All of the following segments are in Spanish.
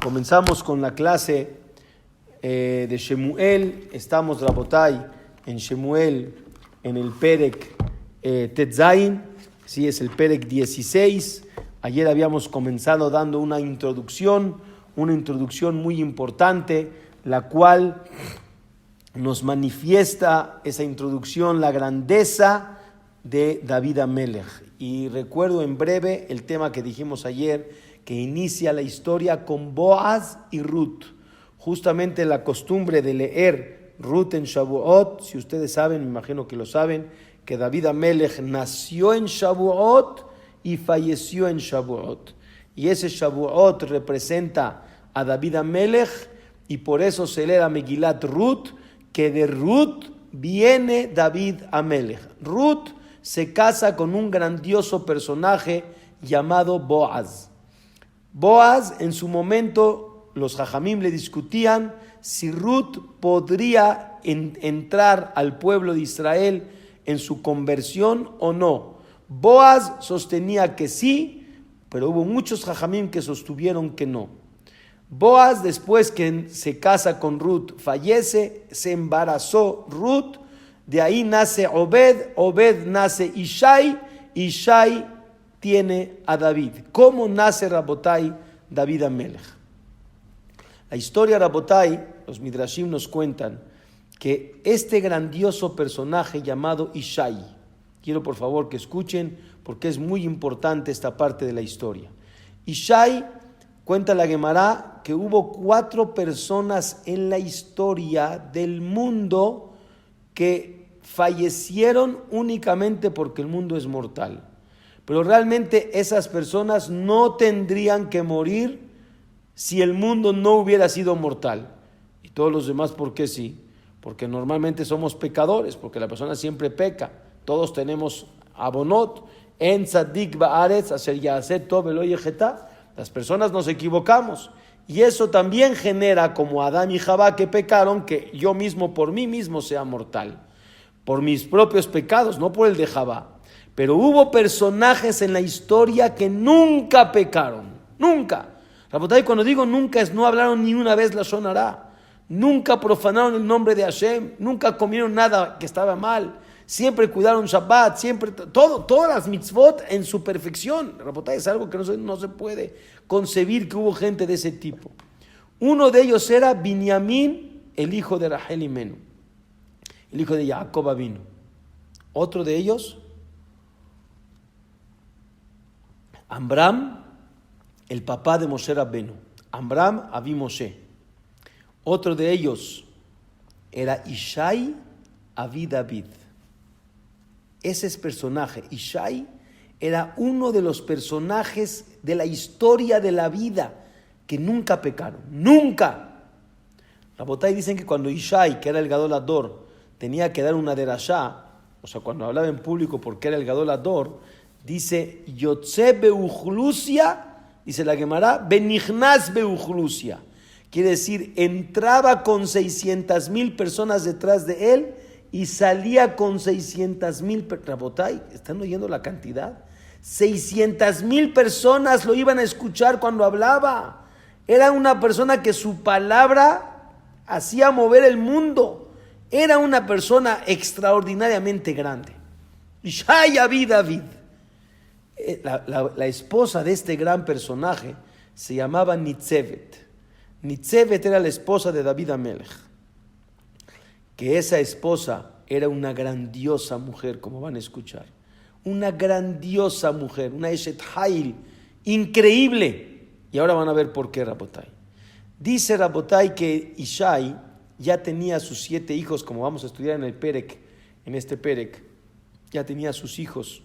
Comenzamos con la clase de Shemuel. Estamos, Rabotai, en Shemuel, en el Perek Tetzain. Sí, es el Perek 16. Ayer habíamos comenzado dando una introducción muy importante, la cual nos manifiesta esa introducción, la grandeza de David Amelech. Y recuerdo en breve el tema que dijimos ayer, que inicia la historia con Boaz y Ruth. Justamente la costumbre de leer Ruth en Shavuot, si ustedes saben, me imagino que lo saben, que David Amelech nació en Shavuot y falleció en Shavuot. Y ese Shavuot representa a David Amelech, y por eso se lee la Megilat Ruth, que de Ruth viene David Amelech. Ruth se casa con un grandioso personaje llamado Boaz. Boaz, en su momento, los Jajamim le discutían si Ruth podría entrar al pueblo de Israel en su conversión o no. Boaz sostenía que sí, pero hubo muchos Jajamim que sostuvieron que no. Boaz, después que se casa con Ruth, fallece, se embarazó Ruth, de ahí nace Obed, Obed nace Ishai, Ishai tiene a David. ¿Cómo nace Rabotai David Amelech? La historia Rabotai, los Midrashim nos cuentan que este grandioso personaje llamado Ishai, quiero por favor que escuchen porque es muy importante esta parte de la historia. Ishai, cuenta la Gemara, que hubo 4 personas en la historia del mundo que fallecieron únicamente porque el mundo es mortal. Pero realmente esas personas no tendrían que morir si el mundo no hubiera sido mortal. Y todos los demás, ¿por qué sí? Porque normalmente somos pecadores, porque la persona siempre peca. Todos tenemos abonot, en tzadik ba'aretz, asher ya'aseh tov velo yechetá. Las personas nos equivocamos. Y eso también genera, como Adán y Javá que pecaron, que yo mismo, por mí mismo, sea mortal. Por mis propios pecados, no por el de Javá. Pero hubo personajes en la historia que nunca pecaron, nunca. Rabotai, cuando digo nunca, es no hablaron ni una vez lashon hará, nunca profanaron el nombre de Hashem, nunca comieron nada que estaba mal, siempre cuidaron Shabbat, siempre, todas las mitzvot en su perfección. Rabotai, es algo que no se puede concebir que hubo gente de ese tipo. Uno de ellos era Binyamin, el hijo de Rachel Imenu, el hijo de Jacob Avinu. Otro de ellos, Amram, el papá de Moshe Rabbenu. Amram, Avi Moshe. Otro de ellos era Ishai, Avi David. Ese es personaje. Ishai era uno de los personajes de la historia de la vida que nunca pecaron. ¡Nunca! Rabotai dicen que cuando Ishai, que era el Gadol Hador, tenía que dar una derashá, o sea, cuando hablaba en público porque era el Gadol Hador, dice, Yotze Beuchlusia, dice la Gemara, Benichnas Beuchlusia. Quiere decir, entraba con 600,000 personas detrás de él y salía con 600,000 personas. Rabotai, ¿están oyendo la cantidad? 600,000 personas lo iban a escuchar cuando hablaba. Era una persona que su palabra hacía mover el mundo. Era una persona extraordinariamente grande. Ishai Avi David. La esposa de este gran personaje se llamaba Nitzevet. Nitzevet era la esposa de David Amelech. Que esa esposa era una grandiosa mujer, como van a escuchar. Una grandiosa mujer, una Eshet Hail, increíble. Y ahora van a ver por qué, Rabotai. Dice Rabotai que Ishai ya tenía sus 7 hijos, como vamos a estudiar en el Perek, en este Perek. Ya tenía sus hijos.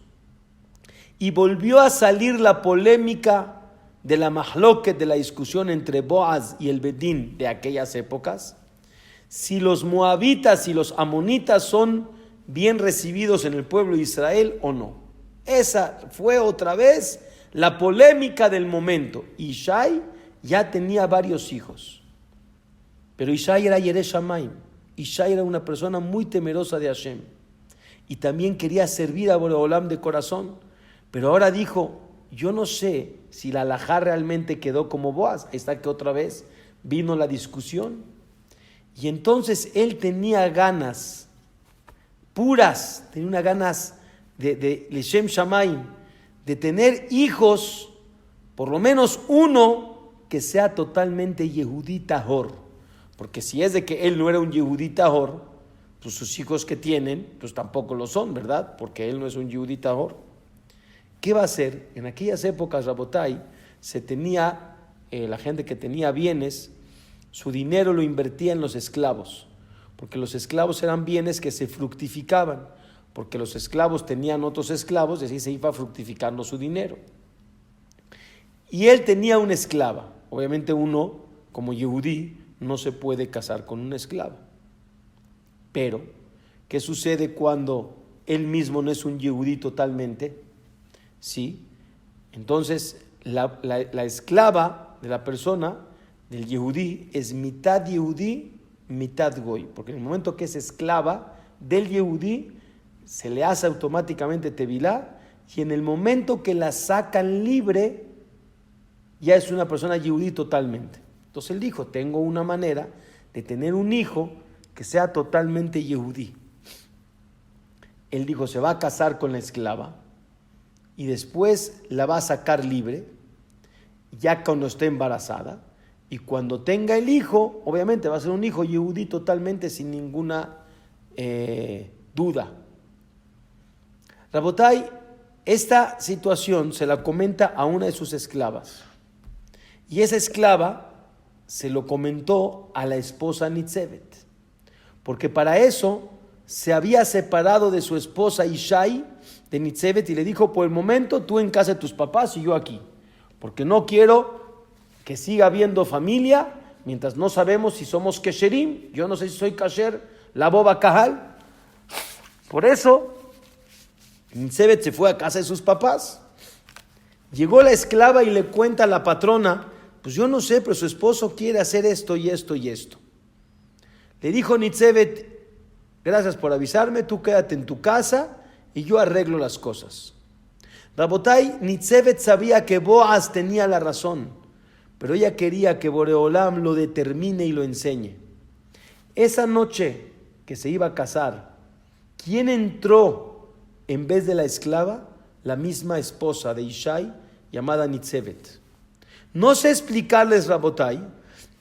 Y volvió a salir la polémica de la mahloket, de la discusión entre Boaz y el Bedín de aquellas épocas, si los moabitas y los amonitas son bien recibidos en el pueblo de Israel o no. Esa fue otra vez la polémica del momento. Ishai ya tenía varios hijos, pero Ishai era Yereh Shamayim. Ishai era una persona muy temerosa de Hashem y también quería servir a Boreolam de corazón. Pero ahora dijo, yo no sé si la alajá realmente quedó como Boaz. Ahí está que otra vez vino la discusión. Y entonces él tenía ganas puras, tenía unas ganas de Leshem Shamayim, de tener hijos, por lo menos uno que sea totalmente Yehudí Tahor. Porque si es de que él no era un Yehudí Tahor, pues sus hijos que tienen, pues tampoco lo son, ¿verdad? Porque él no es un Yehudí Tahor. ¿Qué va a hacer? En aquellas épocas, Rabotai, se tenía, la gente que tenía bienes, su dinero lo invertía en los esclavos, porque los esclavos eran bienes que se fructificaban, porque los esclavos tenían otros esclavos y así se iba fructificando su dinero. Y él tenía una esclava. Obviamente uno, como Yehudí, no se puede casar con una esclava. Pero, ¿qué sucede cuando él mismo no es un Yehudí totalmente? Sí, entonces la esclava de la persona, del Yehudí, es mitad Yehudí, mitad Goy, porque en el momento que es esclava del Yehudí, se le hace automáticamente tevilá, y en el momento que la sacan libre, ya es una persona Yehudí totalmente. Entonces él dijo, tengo una manera de tener un hijo que sea totalmente Yehudí. Él dijo, se va a casar con la esclava, y después la va a sacar libre, ya cuando esté embarazada, y cuando tenga el hijo, obviamente va a ser un hijo Yehudí totalmente sin ninguna duda. Rabotai, esta situación se la comenta a una de sus esclavas, y esa esclava se lo comentó a la esposa Nitzevet, porque para eso se había separado de su esposa Ishai, de Nitzevet, y le dijo, por el momento tú en casa de tus papás y yo aquí, porque no quiero que siga habiendo familia mientras no sabemos si somos kesherim. Yo no sé si soy kasher, la boba kahal. Por eso Nitzevet se fue a casa de sus papás. Llegó la esclava y le cuenta a la patrona, pues yo no sé, pero su esposo quiere hacer esto y esto y esto. Le dijo Nitzevet, gracias por avisarme, tú quédate en tu casa y yo arreglo las cosas. Rabotai, Nitzevet sabía que Boaz tenía la razón, pero ella quería que Boreolam lo determine y lo enseñe. Esa noche que se iba a casar, ¿quién entró en vez de la esclava? La misma esposa de Ishai, llamada Nitzevet. No sé explicarles, Rabotai,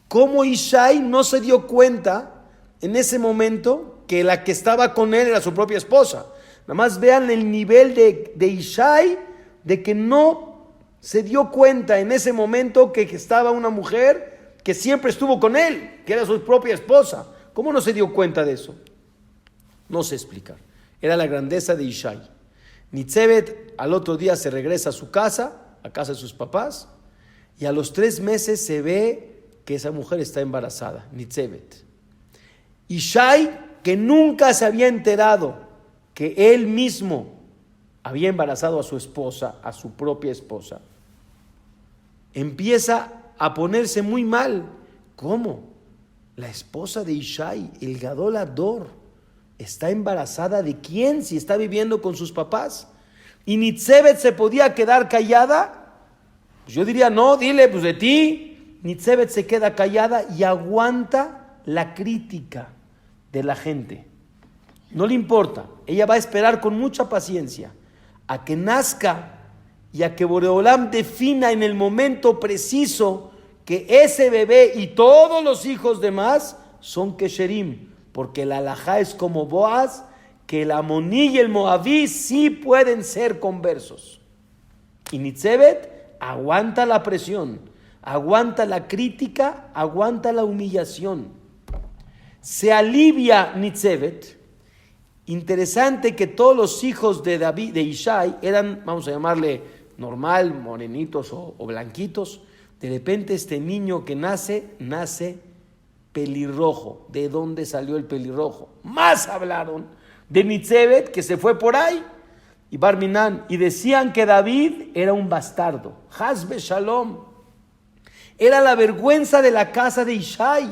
cómo Ishai no se dio cuenta en ese momento que la que estaba con él era su propia esposa. Nada más vean el nivel de Ishai, de que no se dio cuenta en ese momento que estaba una mujer que siempre estuvo con él, que era su propia esposa. ¿Cómo no se dio cuenta de eso? No sé explicar. Era la grandeza de Ishai. Nitzevet al otro día se regresa a su casa, a casa de sus papás, y a los 3 meses se ve que esa mujer está embarazada, Nitzevet. Ishai, que nunca se había enterado que él mismo había embarazado a su esposa, a su propia esposa, empieza a ponerse muy mal. ¿Cómo? La esposa de Ishai, el Gadol Ador, está embarazada ¿de quién? Si está viviendo con sus papás. ¿Y Nitzevet se podía quedar callada? Pues yo diría, no, dile, pues de ti. Nitzevet se queda callada y aguanta la crítica de la gente. No le importa, ella va a esperar con mucha paciencia a que nazca y a que Boreolam defina en el momento preciso que ese bebé y todos los hijos demás son kesherim, porque la alajá es como Boaz, que el amoní y el moabí sí pueden ser conversos. Y Nitzevet aguanta la presión, aguanta la crítica, aguanta la humillación. Se alivia Nitzevet. Interesante que todos los hijos de David, de Ishai, eran, vamos a llamarle normal, morenitos o blanquitos. De repente este niño que nace pelirrojo. ¿De dónde salió el pelirrojo? Más hablaron de Nitzevet, que se fue por ahí, y Barminan, y decían que David era un bastardo. Hasbe Shalom. Era la vergüenza de la casa de Ishai.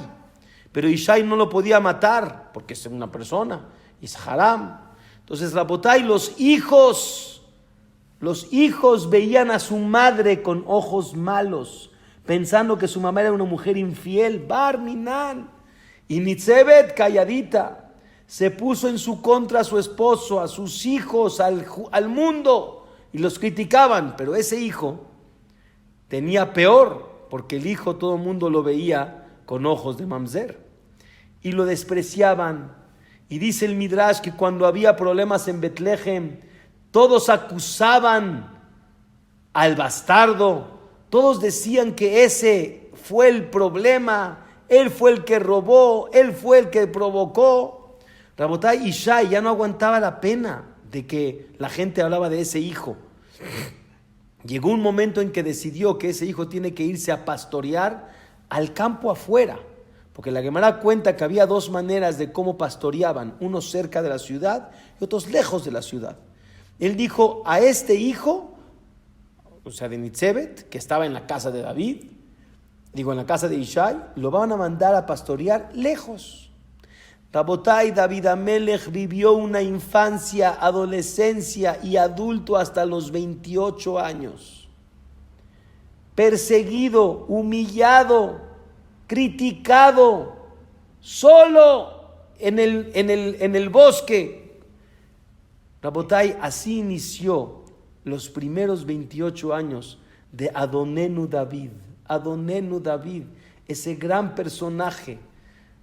Pero Ishai no lo podía matar, porque es una persona. Es haram. Entonces, Rabotai, los hijos Los hijos veían a su madre con ojos malos, pensando que su mamá era una mujer infiel, Bar Minan. Y Nitzebet, calladita, se puso en su contra a su esposo, a sus hijos, al mundo, y los criticaban. Pero ese hijo tenía peor, porque el hijo todo el mundo lo veía con ojos de mamzer, y lo despreciaban. Y dice el Midrash que cuando había problemas en Betlehem, todos acusaban al bastardo, todos decían que ese fue el problema, él fue el que robó, él fue el que provocó. Rabotay, Ishai ya no aguantaba la pena de que la gente hablaba de ese hijo. Llegó un momento en que decidió que ese hijo tiene que irse a pastorear al campo afuera, porque la Gemara cuenta que había dos maneras de cómo pastoreaban, unos cerca de la ciudad y otros lejos de la ciudad. Él dijo a este hijo, o sea de Nitzebet, que estaba en la casa de David, en la casa de Ishai, lo van a mandar a pastorear lejos. Rabotay, David Amelech vivió una infancia, adolescencia y adulto hasta los 28 años. Perseguido, humillado, criticado, solo en el bosque. Rabotay, así inició los primeros 28 años de Adonenu David. Adonenu David, ese gran personaje.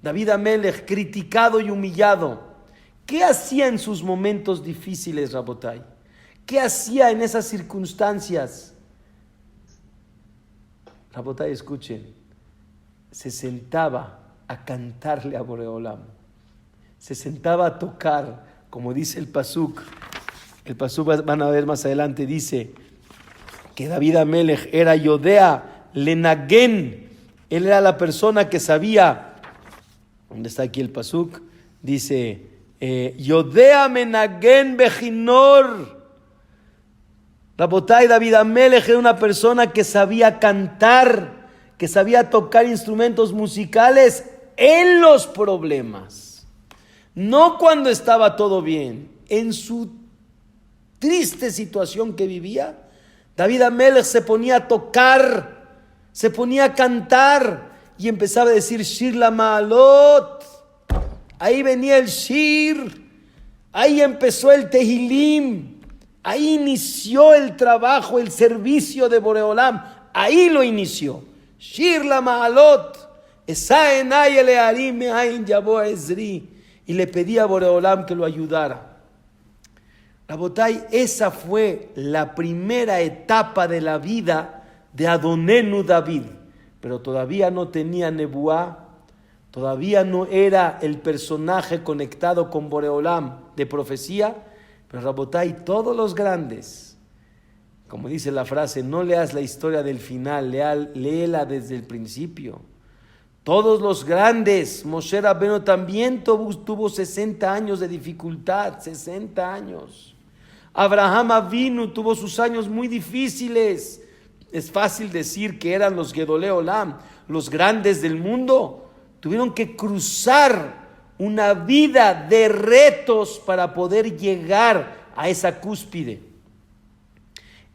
David Amelech, criticado y humillado. ¿Qué hacía en sus momentos difíciles, Rabotay? ¿Qué hacía en esas circunstancias? Rabotay, escuchen. Se sentaba a cantarle a Boreolam. Se sentaba a tocar, como dice el Pasuk. El Pasuk van a ver más adelante, dice que David Amelech era Yodea Lenagen. Él era la persona que sabía. ¿Dónde está aquí el Pasuk? Dice, Yodea Menagen Bejinor. Rabotay, David Amelech era una persona que sabía cantar, que sabía tocar instrumentos musicales en los problemas. No cuando estaba todo bien. En su triste situación que vivía, David Amelech se ponía a tocar, se ponía a cantar, y empezaba a decir Shir la Maalot. Ahí venía el Shir, ahí empezó el Tehilim, ahí inició el trabajo, el servicio de Boreolam, ahí lo inició. Shir la Maalot, Esa enay elearim me'ain yabo ezri, y le pedía a Boreolam que lo ayudara. Rabotay, esa fue la primera etapa de la vida de Adonenu David. Pero todavía no tenía Nebuá, todavía no era el personaje conectado con Boreolam de profecía. Pero Rabotay, todos los grandes, como dice la frase, no leas la historia del final, léela desde el principio. Todos los grandes, Moshe Rabbeinu también tuvo 60 años de dificultad, 60 años. Abraham Avinu tuvo sus años muy difíciles. Es fácil decir que eran los Gedolei Olam, los grandes del mundo. Tuvieron que cruzar una vida de retos para poder llegar a esa cúspide.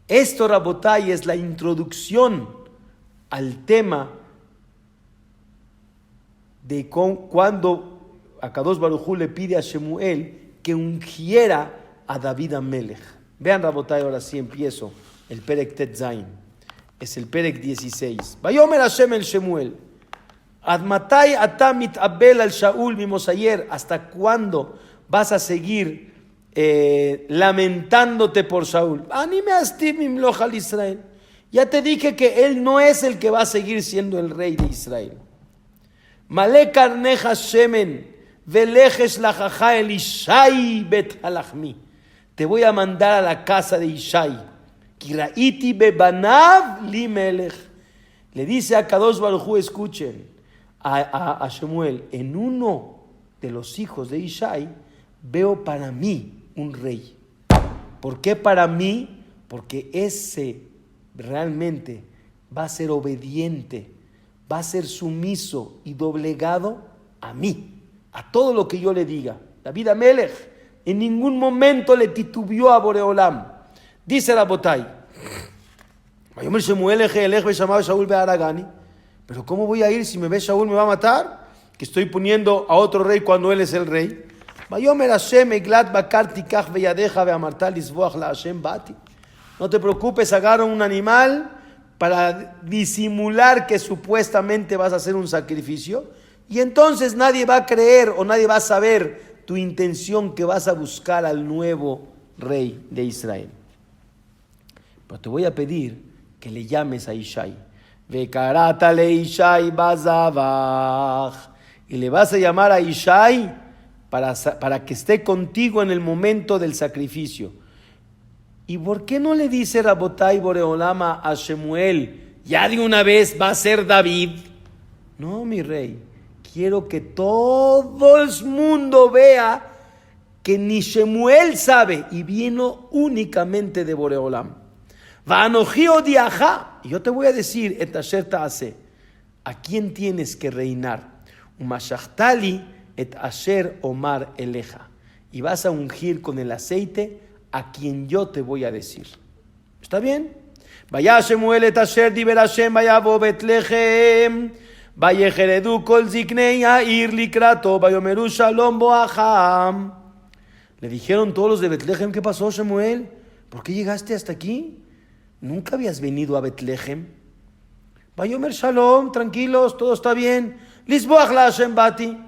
Esto, Rabotay, es la introducción al tema de cuando Akadosh Baruj Hu le pide a Shemuel que ungiera a David Amelech. Vean, Rabotay, ahora sí empiezo el Perek Tet Zayin. Es el Perek 16. Vayomer Hashem el Shemuel. Ad matai ata mitabel al Shaul mimosayer. ¿Hasta cuándo vas a seguir lamentándote por Shaul? Anime astiv mimloch al Israel. Ya te dije que él no es el que va a seguir siendo el rey de Israel. Male karneja shemen velejes lajaja el Ishai bet halachmi. Te voy a mandar a la casa de Ishai. Kiraiti bebanav li melech. Le dice a Kadosh Baruj Hu, escuchen, a Shemuel, en uno de los hijos de Ishai veo para mí un rey. ¿Por qué para mí? Porque ese realmente va a ser obediente, va a ser sumiso y doblegado a mí, a todo lo que yo le diga. David Amelech en ningún momento le titubeó a Boreolam. Dice Rabotai, pero ¿cómo voy a ir si me ve Shaul me va a matar? Que estoy poniendo a otro rey cuando él es el rey. No te preocupes, agarra un animal para disimular que supuestamente vas a hacer un sacrificio y entonces nadie va a creer o nadie va a saber tu intención que vas a buscar al nuevo rey de Israel. Pero te voy a pedir que le llames a Ishai. Vekarátale Ishai bazabach. Y le vas a llamar a Ishai para que esté contigo en el momento del sacrificio. ¿Y por qué no le dice Rabotai Boreolama a Shemuel, ya de una vez va a ser David? No, mi rey, quiero que todo el mundo vea que ni Shemuel sabe y vino únicamente de Boreolam. Va'anoji diaja, y yo te voy a decir, et asher ta'ase, ¿a quién tienes que reinar? Umashachtali et asher omar eleja, y vas a ungir con el aceite a quien yo te voy a decir. ¿Está bien? Vaya Shemuel et asher diber Hashem vayavo Betlehem vayejeredu kol ziknei ha'ir likrato vayomeru shalom boacham. Le dijeron todos los de Betlehem, ¿qué pasó, Shemuel? ¿Por qué llegaste hasta aquí? Nunca habías venido a Betlehem. Vayomer shalom, tranquilos, todo está bien. Lisboach la Hashem bati.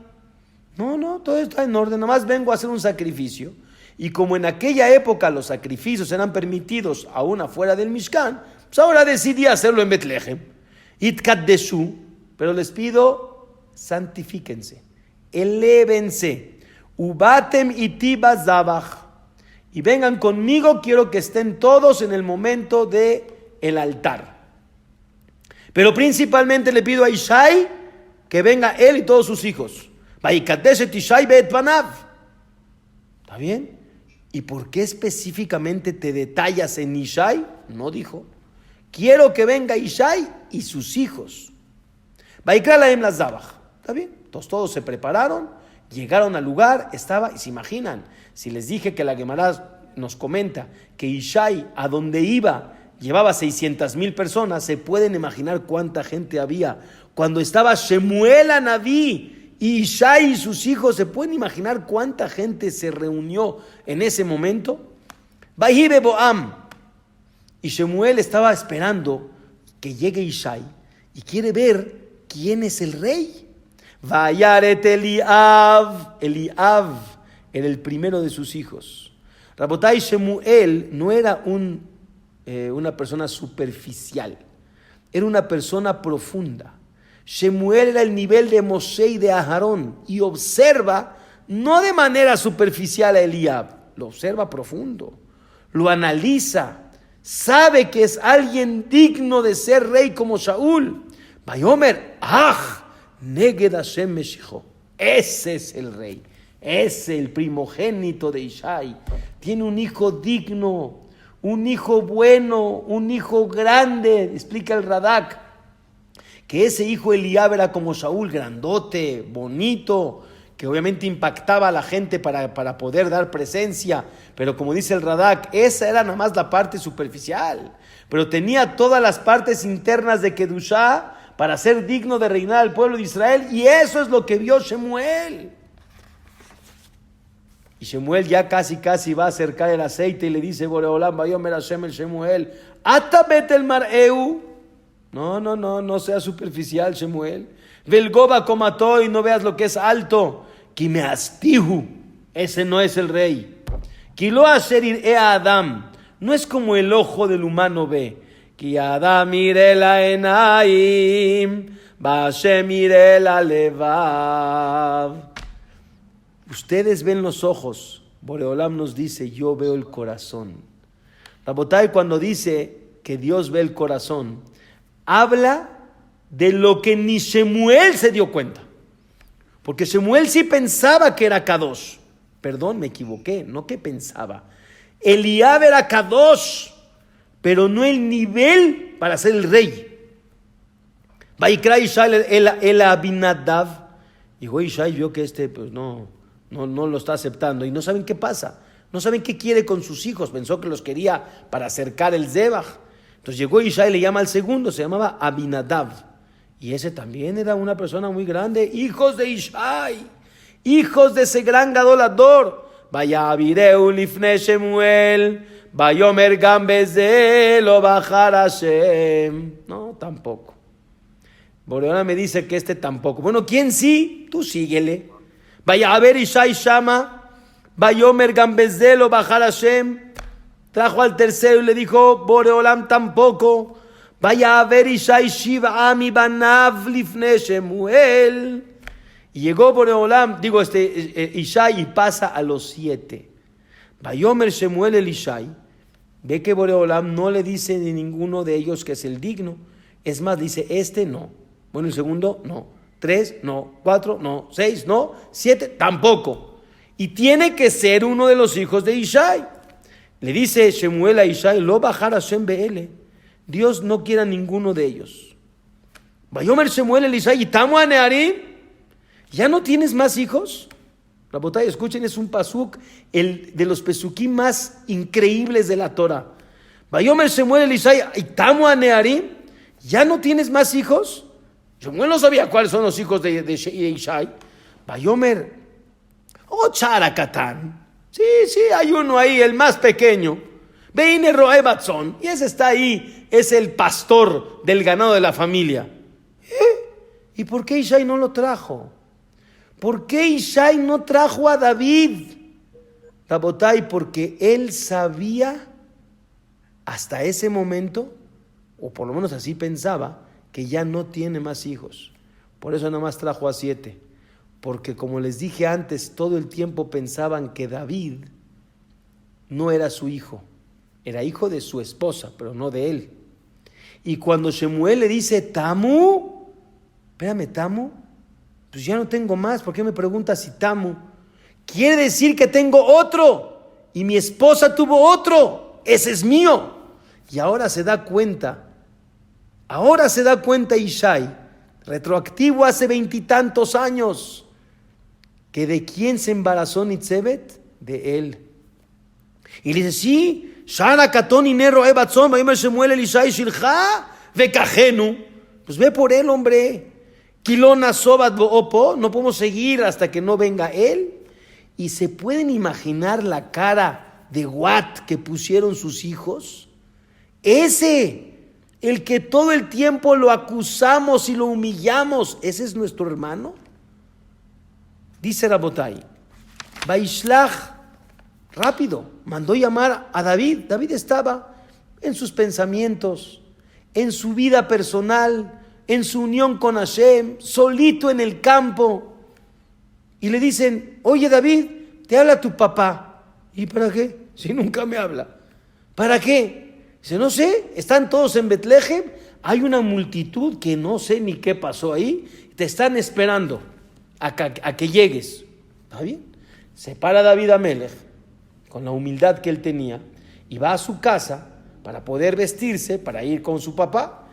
No, todo está en orden, nomás vengo a hacer un sacrificio. Y como en aquella época los sacrificios eran permitidos aún afuera del Mishkan, pues ahora decidí hacerlo en Betlehem. Itkadeshu, pero les pido, santifíquense, elévense. Ubatem iti bazabach. Y vengan conmigo, quiero que estén todos en el momento del altar. Pero principalmente le pido a Ishai que venga él y todos sus hijos. Vaikadeshet Ishai be'et banav. ¿Está bien? ¿Y por qué específicamente te detallas en Ishai? No dijo. Quiero que venga Ishai y sus hijos. Vaikra lahem lazabach. ¿Está bien? Entonces todos se prepararon, llegaron al lugar, estaba, y se imaginan, si les dije que la Gemara nos comenta que Ishai a donde iba llevaba 600,000 personas, se pueden imaginar cuánta gente había. Cuando estaba Shemuel Anabí y Ishai y sus hijos, ¿se pueden imaginar cuánta gente se reunió en ese momento? Vahibe Boam. Y Shemuel estaba esperando que llegue Ishai y quiere ver quién es el rey. Vayaret Eliab. Eliab era el primero de sus hijos. Rabotai, Shemuel no era una persona superficial, era una persona profunda. Shemuel era el nivel de Moshe y de Aharón y observa no de manera superficial a Eliab, lo observa profundo, lo analiza, sabe que es alguien digno de ser rey como Shaul. Vayomer, Neged Hashem Meshicho. Ese es el rey, ese el primogénito de Ishai. Tiene un hijo digno, un hijo bueno, un hijo grande. Explica el Radak que ese hijo Eliab era como Shaul, grandote, bonito, que obviamente impactaba a la gente para poder dar presencia, pero como dice el Radak, esa era nada más la parte superficial, pero tenía todas las partes internas de Kedushá para ser digno de reinar al pueblo de Israel, y eso es lo que vio Shemuel. Y Shemuel ya casi va a acercar el aceite y le dice, Boreolam, vayomer Hashem el Shemuel, atabet el mar'eu. No sea superficial, Shemuel. Velgoba comató y no veas lo que es alto. Kimeastihu, ese no es el rey. Kilo asherir e Adam, no es como el ojo del humano ve. Ki Adam mire la enaim, Bashem mire la levav. Ustedes ven los ojos. Boreolam nos dice, yo veo el corazón. Rabotai, cuando dice que Dios ve el corazón, habla de lo que ni Shemuel se dio cuenta. Porque Shemuel sí pensaba que era Kadosh. Perdón, me equivoqué, no que pensaba. Eliab era Kadosh, pero no el nivel para ser el rey. Vaikra Ishai el Abinadav. Llegó Ishai y vio que pues no lo está aceptando. Y no saben qué pasa. No saben qué quiere con sus hijos. Pensó que los quería para acercar el Zebach. Entonces llegó Ishai y le llama al segundo, se llamaba Abinadab. Y ese también era una persona muy grande. Hijos de Ishai, hijos de ese gran gadolador. Vaya Abireu lifne Shemuel, Vayomer gam beze lo bachar Hashem. No, tampoco. Boreolam me dice que este tampoco. Bueno, ¿quién sí? Tú síguele. Vaya a ver Ishai Shama, Vayomer gam beze lo bachar Hashem. Trajo al tercero y le dijo, Boreolam tampoco. Vaya a ver Ishai Shiva Ami Banav lifne Shemuel. Y llegó Boreolam, Ishai, y pasa a los 7. Vayomer Shemuel el Ishai. Ve que Boreolam no le dice ni ninguno de ellos que es el digno. Es más, dice, este no. Bueno, el segundo, no. 3, no. 4, no. 6, no. 7, tampoco. Y tiene que ser uno de los hijos de Ishai. Le dice Shemuel a Ishai, lo bajar Hashem be'ele. Dios no quiere a ninguno de ellos. Vayomer Shemuel el Ishai, y tamo a Nearim. ¿Ya no tienes más hijos? Rabotay, escuchen, es un pasuk, el de los pesukim más increíbles de la Torah. Vayomer Shemuel el Ishai, y tamo a Nearim. ¿Ya no tienes más hijos? Shemuel no sabía cuáles son los hijos de Ishai. Vayomer, Charakatán. Sí, hay uno ahí, el más pequeño. Veine Roe Batzón. Y ese está ahí, es el pastor del ganado de la familia. ¿Y por qué Ishai no lo trajo? ¿Por qué Ishai no trajo a David? Rabotay, porque él sabía hasta ese momento, o por lo menos así pensaba, que ya no tiene más hijos. Por eso nada más trajo a 7. Porque como les dije antes, todo el tiempo pensaban que David no era su hijo. Era hijo de su esposa, pero no de él. Y cuando Shemuel le dice, Tamu, espérame, Tamu, pues ya no tengo más. ¿Por qué me preguntas si Tamu? Quiere decir que tengo otro. Y mi esposa tuvo otro. Ese es mío. Y ahora se da cuenta Ishai, retroactivo hace 20 y tantos años, que de quién se embarazó Nitzebet, de él. Y le dice, sí, Shara Katón y Nero Ebatzón, Vayomer Shemuel el Ishai Shilcha, Vekajenu. Pues ve por él, hombre. Kilona Sobat Boopo, no podemos seguir hasta que no venga él. Y se pueden imaginar la cara de Wat que pusieron sus hijos. Ese, el que todo el tiempo lo acusamos y lo humillamos, ese es nuestro hermano. Dice Rabotai, Vaishlach, rápido, mandó llamar a David. David estaba en sus pensamientos, en su vida personal, en su unión con Hashem, solito en el campo. Y le dicen, oye David, te habla tu papá. ¿Y para qué? Si nunca me habla. ¿Para qué? Dice, no sé, están todos en Betlehem, hay una multitud que no sé ni qué pasó ahí, te están esperando a que llegues. ¿Está bien? Se para David Amelech, con la humildad que él tenía, y va a su casa para poder vestirse, para ir con su papá.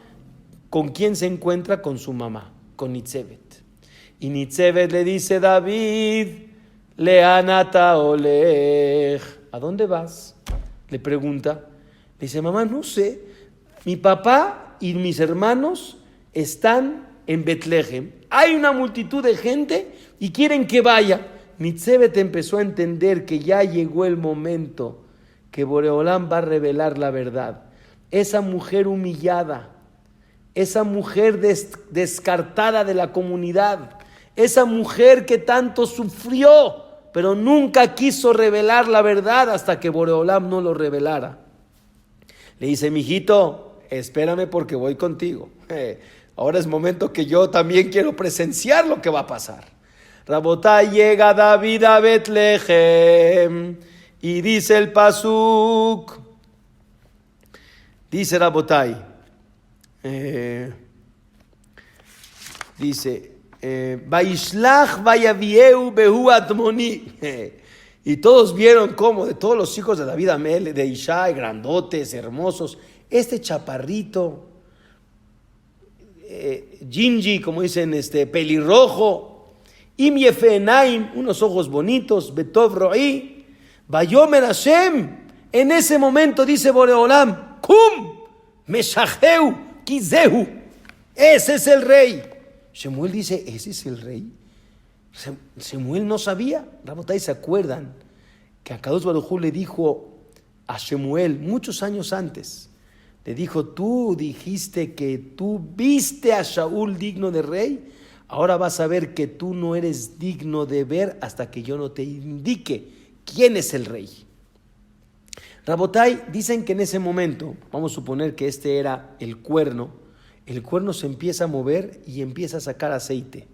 ¿Con quién se encuentra? Con su mamá, con Nitzebet. Y Nitzebet le dice, David, leanata olej, ¿a dónde vas? Le pregunta. Le dice, mamá, no sé, mi papá y mis hermanos están en Betlehem. Hay una multitud de gente y quieren que vaya. Nitzebet empezó a entender que ya llegó el momento que Boreolam va a revelar la verdad. Esa mujer humillada, esa mujer descartada de la comunidad, esa mujer que tanto sufrió, pero nunca quiso revelar la verdad hasta que Boreolam no lo revelara. Le dice, mijito, espérame porque voy contigo. Ahora es momento que yo también quiero presenciar lo que va a pasar. Rabotay, llega David a Betlehem y dice el pasuk, dice Rabotay, dice, Vaishlach vayavieu behu admoni. Y todos vieron cómo de todos los hijos de David Amel, de Ishai, grandotes, hermosos, este chaparrito, Gingi, como dicen, pelirrojo, Im Yefenaim, unos ojos bonitos, Betov Ro'i, Vayomer Hashem, en ese momento dice Boreolam, Kum, Meshacheu, Kizehu, ese es el rey. Shemuel dice, ¿ese es el rey? Shemuel no sabía. Rabotay, ¿se acuerdan que Akadosh Baruj Hu le dijo a Shemuel muchos años antes? Le dijo, tú dijiste que tú viste a Shaul digno de rey, ahora vas a ver que tú no eres digno de ver hasta que yo no te indique quién es el rey. Rabotay, dicen que en ese momento, vamos a suponer que este era el cuerno se empieza a mover y empieza a sacar aceite.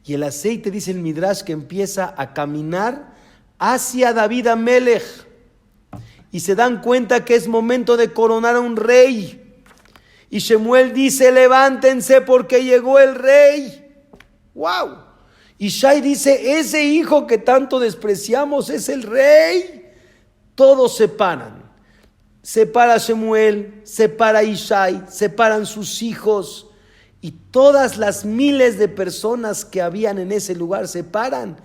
Y el aceite, dice el Midrash, que empieza a caminar hacia David Amelech. Y se dan cuenta que es momento de coronar a un rey. Y Shemuel dice, levántense porque llegó el rey. ¡Wow! Y Shai dice, ese hijo que tanto despreciamos es el rey. Todos se paran. Se para Shemuel, se para Ishai, se paran sus hijos. Y todas las miles de personas que habían en ese lugar se paran.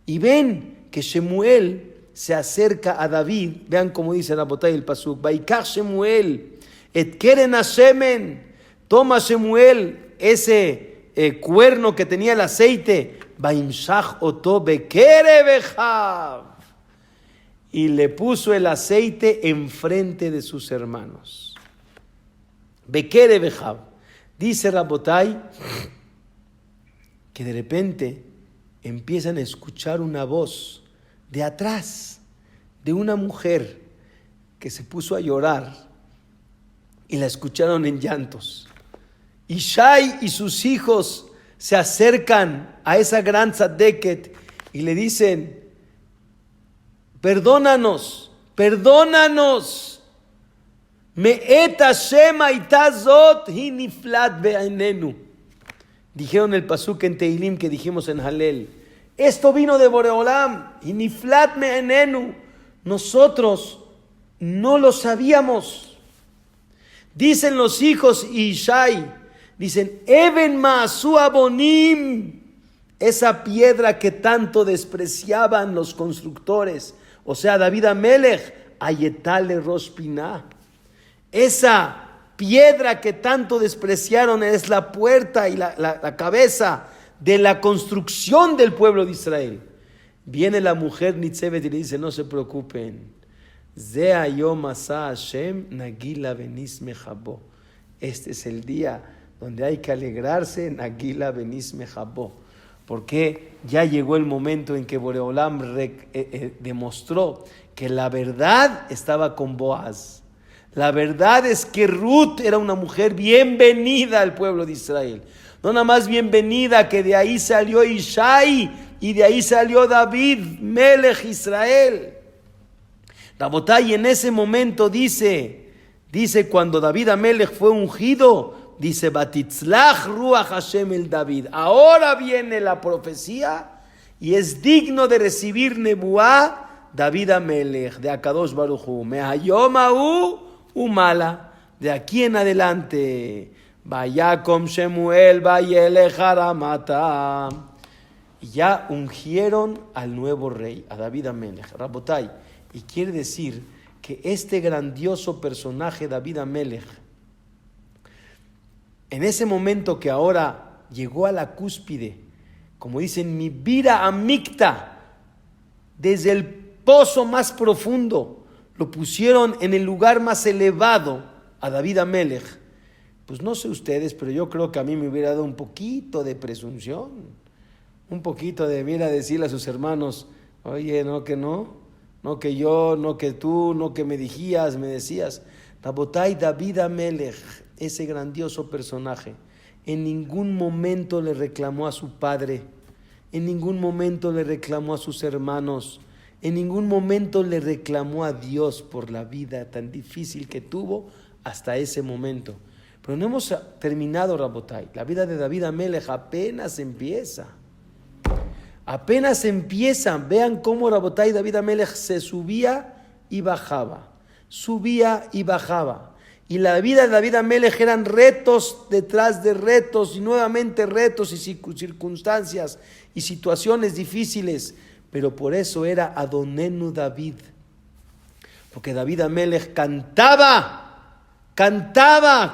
Y ven que Shemuel se acerca a David. Vean cómo dice Rabotay el pasuk. Vaikach Shemuel, et keren hashemen. Toma Shemuel ese cuerno que tenía el aceite. Vaimshach oto bekere bejav. Y le puso el aceite enfrente de sus hermanos. Bekere bejav. Dice Rabotay que de repente empiezan a escuchar una voz de atrás de una mujer que se puso a llorar y la escucharon en llantos. Y Shai y sus hijos se acercan a esa gran tzadeket y le dicen, perdónanos, me'et Hashem hayta zot hi niflat be'einenu. Dijeron el pasuk en Teilim que dijimos en Halel, esto vino de Boreolam, y niflat me'einenu. Nosotros no lo sabíamos. Dicen los hijos y Ishai, dicen, Eben ma'asu abonim, esa piedra que tanto despreciaban los constructores, o sea, David Amelech, ayetale rosh pinah. Esa piedra que tanto despreciaron es la puerta y la cabeza de la construcción del pueblo de Israel. Viene la mujer Nitzevet y le dice, no se preocupen. Ze hayom asa Hashem nagila benis mejabo. Este es el día donde hay que alegrarse, nagila benis mejabo. Porque ya llegó el momento en que Boreolam demostró que la verdad estaba con Boaz. La verdad es que Ruth era una mujer bienvenida al pueblo de Israel. No nada más bienvenida, que de ahí salió Ishai y de ahí salió David, Melech Israel. Rabotay en ese momento dice cuando David Amelech fue ungido, dice, Batitzlach Ruach Hashem el David. Ahora viene la profecía y es digno de recibir Nebuá David Amelech, de Akadosh Baruj Hu. Mehayom ha'u umala. De aquí en adelante, Vayakom Shemuel vayelech haramata. Ya ungieron al nuevo rey, a David Amelech. Rabotay, y quiere decir que este grandioso personaje, David Amelech, en ese momento que ahora llegó a la cúspide, como dicen, mi vira amicta, desde el pozo más profundo, lo pusieron en el lugar más elevado a David Amelech. Pues no sé ustedes, pero yo creo que a mí me hubiera dado un poquito de presunción, un poquito de, mira, decirle a sus hermanos, oye, no que yo, no que tú, no que me decías. Rabotay, David Amelech, ese grandioso personaje, en ningún momento le reclamó a su padre, en ningún momento le reclamó a sus hermanos, en ningún momento le reclamó a Dios por la vida tan difícil que tuvo hasta ese momento. Pero no hemos terminado, Rabotay. La vida de David Amelech apenas empieza. Vean cómo Rabotay, David Amelech se subía y bajaba. Y la vida de David Amelech eran retos detrás de retos y nuevamente retos y circunstancias y situaciones difíciles. pero por eso era Adonenu David. Porque David Amelech cantaba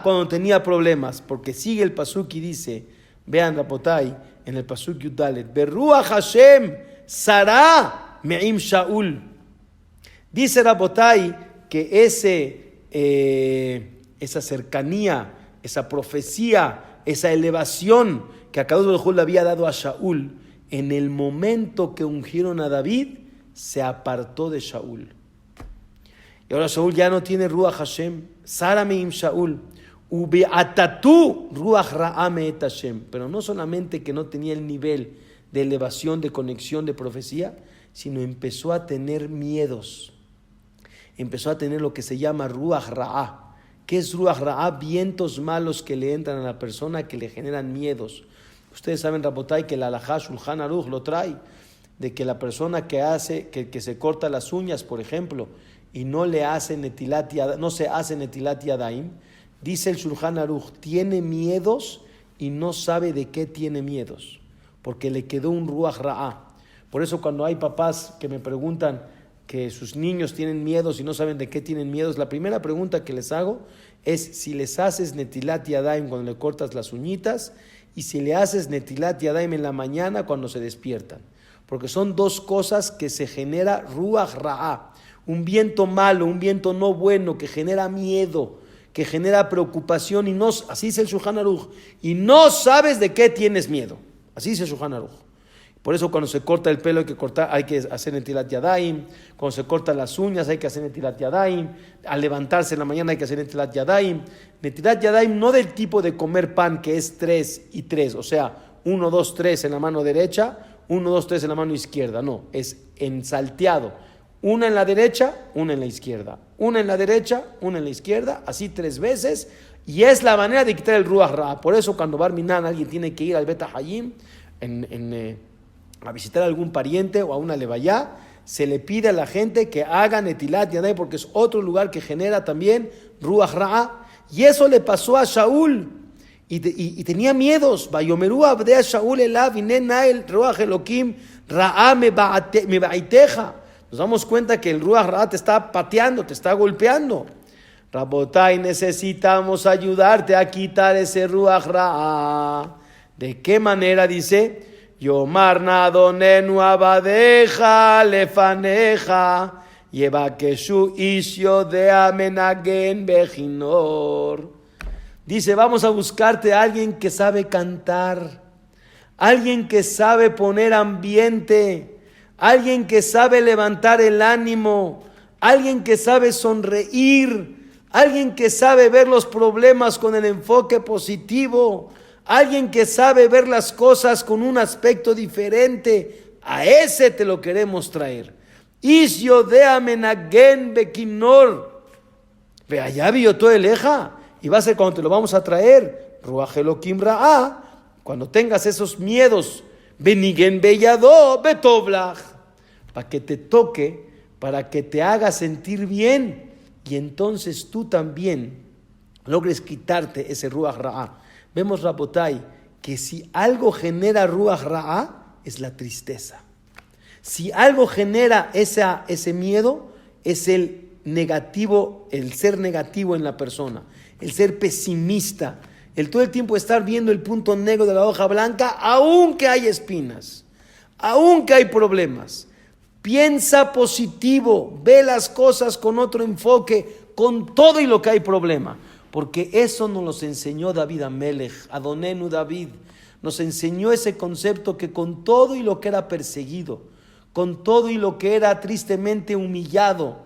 cuando tenía problemas. Porque sigue el pasuk y dice, vean Rabotai, en el pasuk Yudalet, Beruach Hashem Sará Me'im Shaul. Dice Rabotai que esa cercanía, esa profecía, esa elevación que Akadosh Baruj Hu le había dado a Shaul, en el momento que ungieron a David, se apartó de Shaul. Y ahora Shaul ya no tiene Ruach Hashem, Sara Me'im Shaul, Ube'atatu Ruach Ra'a Me'et Hashem. Pero no solamente que no tenía el nivel de elevación, de conexión, de profecía, sino empezó a tener miedos. Empezó a tener lo que se llama Ruach Ra'a. ¿Qué es Ruach Ra'a? Vientos malos que le entran a la persona, que le generan miedos. Ustedes saben, Rabotai, que la halajá Shulchan Aruch lo trae, de que la persona que se corta las uñas, por ejemplo, y no se hace Netilat Yadayim, dice el Shulchan Aruch, tiene miedos y no sabe de qué tiene miedos, porque le quedó un Ruach Ra'a. Por eso cuando hay papás que me preguntan que sus niños tienen miedos y no saben de qué tienen miedos, la primera pregunta que les hago es si les haces Netilat Yadayim cuando le cortas las uñitas y si le haces Netilat Yadayim en la mañana cuando se despiertan. Porque son dos cosas que se genera Ruach Ra'a. Un viento malo, un viento no bueno que genera miedo, que genera preocupación, y así dice el Shulchan Aruch, y no sabes de qué tienes miedo. Así dice el Shulchan Aruch. Por eso cuando se corta el pelo hay que hacer Netilat Yadayim, cuando se cortan las uñas hay que hacer Netilat Yadayim, al levantarse en la mañana hay que hacer Netilat Yadayim. Netilat Yadayim no del tipo de comer pan que es 3 y 3, o sea, 1, 2, 3 en la mano derecha, 1, 2, 3 en la mano izquierda, no, es en salteado. Una en la derecha, una en la izquierda. Una en la derecha, una en la izquierda, así 3 veces. Y es la manera de quitar el Ruach Ra'a. Por eso cuando Bar Minan alguien tiene que ir al Bet Hayim a visitar a algún pariente o a una levayá, se le pide a la gente que haga Netilat Yadayim porque es otro lugar que genera también Ruach Ra'a. Y eso le pasó a Shaul. Y tenía miedos. Vayomeru abdea Shaul elav inena el Ruach Elokim Ra'a mebaiteja. Nos damos cuenta que el Ruach Ra'a te está pateando, te está golpeando. Rabotai, necesitamos ayudarte a quitar ese Ruach Ra'a. ¿De qué manera? Dice, Yomar nadonenu abadeja lefaneja yevakeshu isyo de amenagen bejinor. Dice, vamos a buscarte a alguien que sabe cantar, alguien que sabe poner ambiente, alguien que sabe levantar el ánimo, alguien que sabe sonreír, alguien que sabe ver los problemas con el enfoque positivo, alguien que sabe ver las cosas con un aspecto diferente. A ese te lo queremos traer. Isyo de amenagen bekinor. Ve allá vio todo el eja. Y va a ser cuando te lo vamos a traer. Ruach Elokim Ra'a. Cuando tengas esos miedos. Benigen beyado betoblach. Para que te toque, para que te haga sentir bien. Y entonces tú también logres quitarte ese Ruach Ra'a. Vemos, Rabotai, que si algo genera Ruach Ra'a, es la tristeza. Si algo genera ese miedo, es el negativo, el ser negativo en la persona, el ser pesimista, el todo el tiempo estar viendo el punto negro de la hoja blanca, aunque hay espinas, aunque hay problemas. Piensa positivo, ve las cosas con otro enfoque, con todo y lo que hay problema. Porque eso nos los enseñó David Amelech, Adonenu David. Nos enseñó ese concepto que con todo y lo que era perseguido, con todo y lo que era tristemente humillado,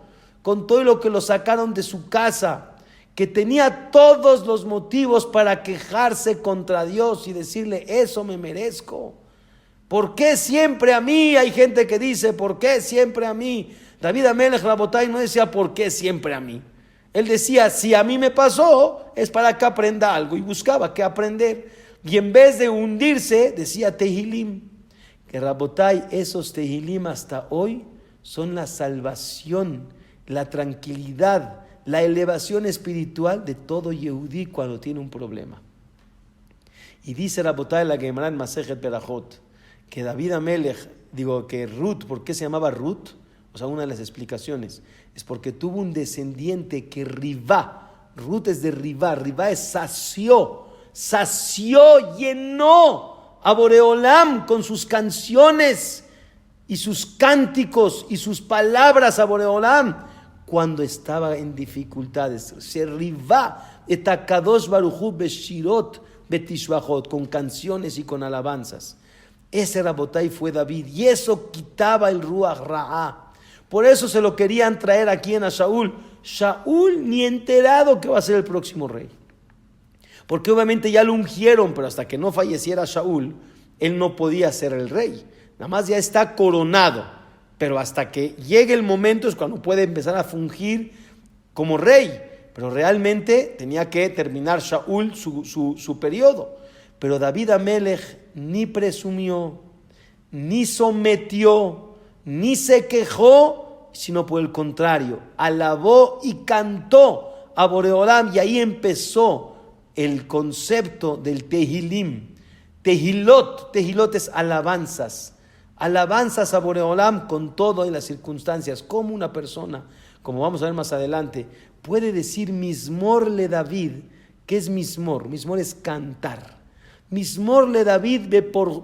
con todo y lo que lo sacaron de su casa, que tenía todos los motivos para quejarse contra Dios y decirle, eso me merezco. ¿Por qué siempre a mí? Hay gente que dice, ¿por qué siempre a mí? David Amelech Rabotai no decía, ¿por qué siempre a mí? Él decía, si a mí me pasó, es para que aprenda algo. Y buscaba qué aprender. Y en vez de hundirse, decía Tehilim. Que Rabotai, esos Tehilim hasta hoy son la salvación, la tranquilidad, la elevación espiritual de todo Yehudí cuando tiene un problema. Y dice Rabotai la Gemara en Masejet Berajot, que David Amelech que Ruth, ¿por qué se llamaba Ruth? O sea, una de las explicaciones es porque tuvo un descendiente que Rivá, Ruth es de Rivá, Rivá es sació, llenó a Boreolam con sus canciones y sus cánticos y sus palabras a Boreolam cuando estaba en dificultades. Se Rivá etakadosh baruchu beshirot betishbachot, con canciones y con alabanzas. Ese Rabotai fue David, y eso quitaba el Ruach Ra'á. Por eso se lo querían traer aquí a Shaul. Shaul ni enterado que va a ser el próximo rey. Porque obviamente ya lo ungieron, pero hasta que no falleciera Shaul, él no podía ser el rey. Nada más ya está coronado, pero hasta que llegue el momento es cuando puede empezar a fungir como rey. Pero realmente tenía que terminar Shaul su periodo. Pero David Amelech ni presumió, ni sometió, ni se quejó, sino por el contrario, alabó y cantó a Boreolam, y ahí empezó el concepto del Tehilim. Tehilot es alabanzas a Boreolam con todo en las circunstancias. Como una persona, como vamos a ver más adelante, puede decir Mismor le David. ¿Qué es Mismor? Mismor es cantar. Mismor le David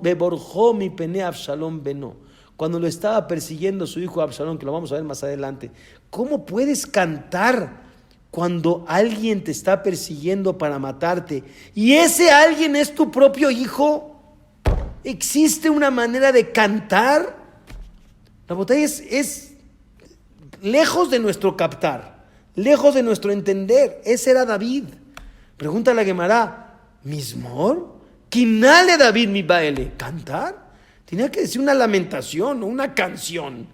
beborjó mi pene Absalom beno. Cuando lo estaba persiguiendo su hijo Absalom, que lo vamos a ver más adelante. ¿Cómo puedes cantar cuando alguien te está persiguiendo para matarte y ese alguien es tu propio hijo? ¿Existe una manera de cantar? La botella es lejos de nuestro captar, lejos de nuestro entender. Ese era David. Pregúntale a Gemara, ¿Mismor? ¿Quinale David mi baile? ¿Cantar? Tenía que decir una lamentación o una canción.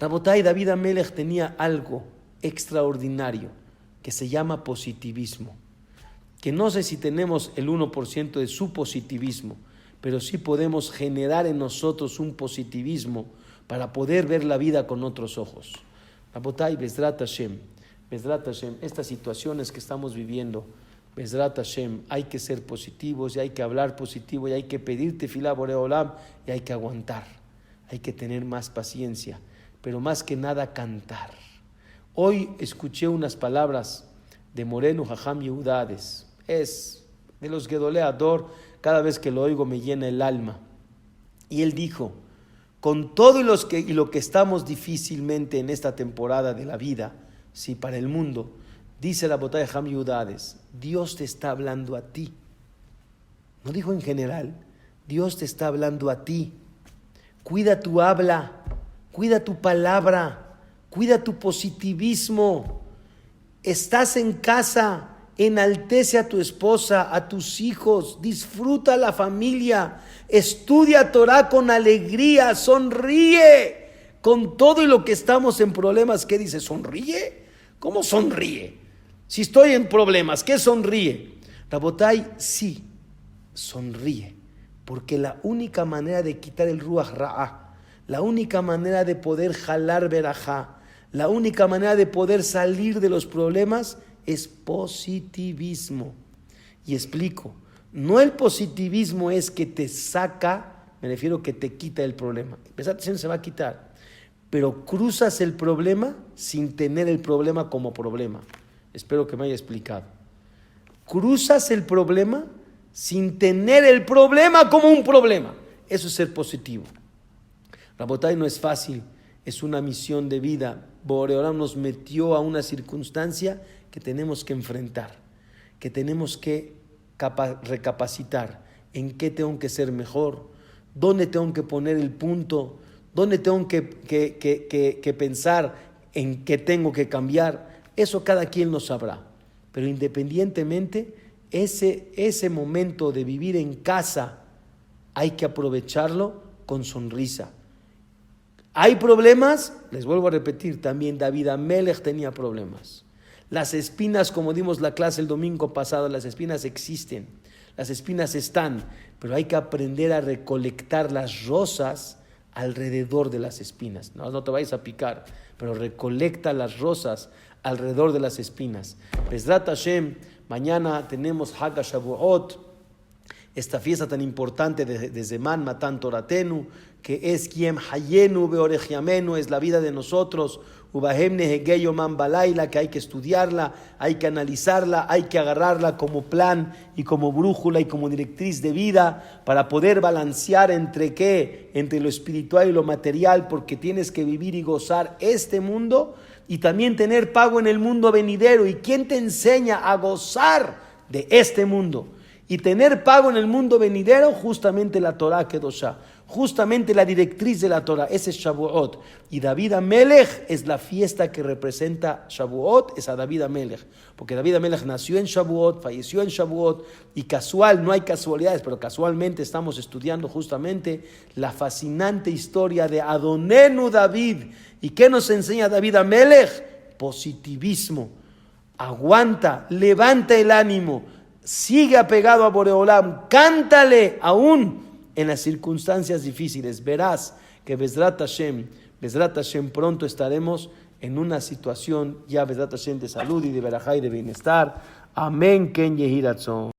Rabotai, David Amelech tenía algo extraordinario que se llama positivismo. Que no sé si tenemos el 1% de su positivismo, pero sí podemos generar en nosotros un positivismo para poder ver la vida con otros ojos. Rabotai, Bezrat Hashem, estas situaciones que estamos viviendo, Bezrat Hashem, hay que ser positivos y hay que hablar positivo y hay que pedir tefilá Boreolam y hay que aguantar, hay que tener más paciencia, pero más que nada cantar. Hoy escuché unas palabras de Moreno Jajam Yehudades, es de los Gedolei Ador, cada vez que lo oigo me llena el alma. Y él dijo, con todo y lo que estamos difícilmente en esta temporada de la vida, sí, para el mundo, dice la botella de Jajam Yehudades, Dios te está hablando a ti. No dijo en general, Dios te está hablando a ti. Cuida tu habla, cuida tu palabra, cuida tu positivismo. Estás en casa, enaltece a tu esposa, a tus hijos, disfruta la familia, estudia Torah con alegría, sonríe. Con todo y lo que estamos en problemas, ¿qué dice? ¿Sonríe? ¿Cómo sonríe? Si estoy en problemas, ¿qué sonríe? Rabotai, sí, sonríe, porque la única manera de quitar el Ruach Ra'á, la única manera de poder jalar verajá, la única manera de poder salir de los problemas es positivismo. Y explico, no el positivismo es que te saca, me refiero que te quita el problema. Se va a quitar, pero cruzas el problema sin tener el problema como problema. Espero que me haya explicado. Cruzas el problema sin tener el problema como un problema. Eso es ser positivo. Rabotay, no es fácil, es una misión de vida. Boreolam nos metió a una circunstancia que tenemos que enfrentar, que tenemos que recapacitar en qué tengo que ser mejor, dónde tengo que poner el punto, dónde tengo que pensar en qué tengo que cambiar. Eso cada quien lo sabrá, pero independientemente, ese momento de vivir en casa hay que aprovecharlo con sonrisa. ¿Hay problemas? Les vuelvo a repetir, también David Amelech tenía problemas. Las espinas, como dimos la clase el domingo pasado, las espinas existen, las espinas están, pero hay que aprender a recolectar las rosas alrededor de las espinas. No te vayas a picar, pero recolecta las rosas alrededor de las espinas. Bezrat Hashem, mañana tenemos Hag HaShavuot, esta fiesta tan importante de Zeman Matan Toratenu, que es Kiem Hayenu Beorejiamenu, es la vida de nosotros, Ubahem Nehegei Yomam Balaila, que hay que estudiarla, hay que analizarla, hay que agarrarla como plan y como brújula y como directriz de vida para poder balancear entre qué, entre lo espiritual y lo material, porque tienes que vivir y gozar este mundo y también tener pago en el mundo venidero. ¿Y quién te enseña a gozar de este mundo y tener pago en el mundo venidero? Justamente la Torah Kedoshá, justamente la directriz de la Torah, ese es Shavuot. Y David Amelech es la fiesta que representa Shavuot, es a David Amelech, porque David Amelech nació en Shavuot, falleció en Shavuot, y casual, no hay casualidades, pero casualmente estamos estudiando justamente la fascinante historia de Adonenu David. ¿Y qué nos enseña David Amelech? Positivismo. Aguanta, levanta el ánimo, sigue apegado a Boreolam, cántale aún en las circunstancias difíciles. Verás que Bezrat Hashem, pronto estaremos en una situación ya Bezrat Hashem de salud y de verajá y de bienestar. Amén. Ken Yehi Ratzon.